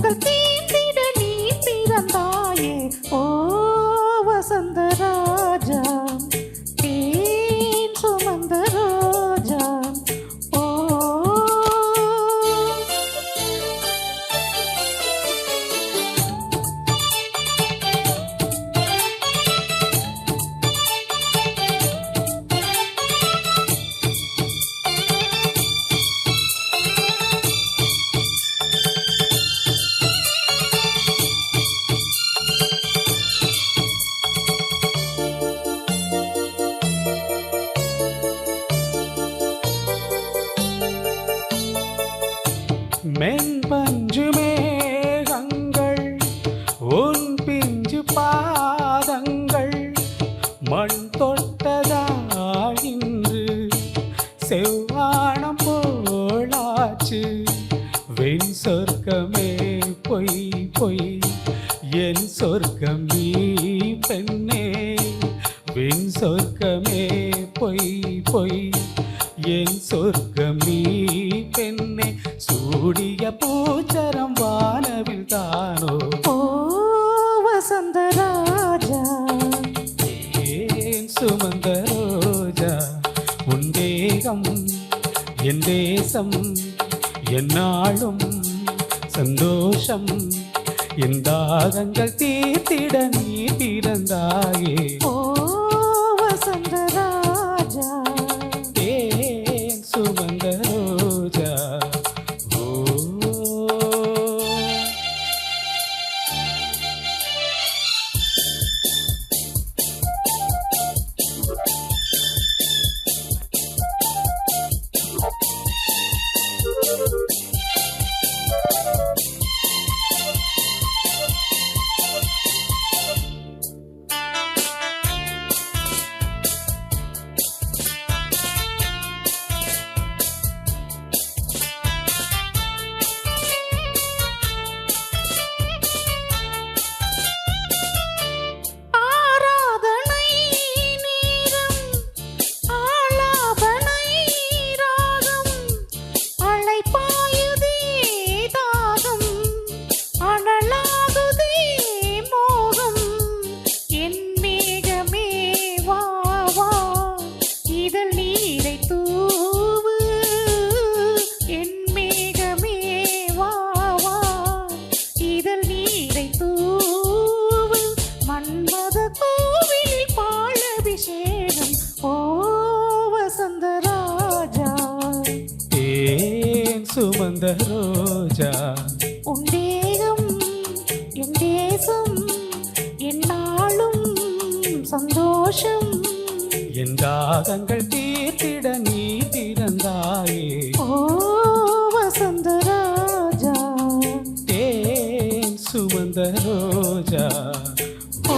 தாகங்கள் தீர்த்திட நீ பிறந்தாயே ஓ வசந்தராஜா தேன் சுமந்த ரோஜா ஓ மென்பஞ்சு மேகங்கள் உன் பிஞ்சு பாதங்கள் மண் தொட்டதா இன்று செவ்வானம் போலாச்சு வெண் சொர்க்கமே பொய் பொய் என் சொர்க்கம் நீ பெண்ணே வெண் சொர்க்கமே பொய் பொய் என் சொர்க்கம் நீ பெண்ணே சூடிய பூச்சரம் வானவில் தானோ ஓ வசந்தராஜா ஏன் சுமந்த ரோஜா உன் தேகம் என் தேசம் என்னாலும் சந்தோஷம் என் தாகங்கள் தீர்த்திட நீ பிறந்தாயே ஓ வசந்தராஜா ஏன் சுமந்த ரோஜா ஓ ஆராதனை நேரம் ஆலாபனை ராகம் அலைபாயுதே தாகம் அனலாகுதே மோகம் என் மேகமே வா வா இதழ் நீரை தூவு என் மேகமே வா வா இதழ் நீரை தூவு மன்மத கோவிலில் பாலபிஷேகம் ஓ வசந்தராஜா ஏன் சுமந்த ரோஜா உன் தேகம் என் தேசம் என்னாலும் சந்தோஷம் என் தாகங்கள் தீர்த்திட நீ பிறந்தாயே ஓ வசந்தராஜா ஏன் சுமந்த ரோஜா ஓ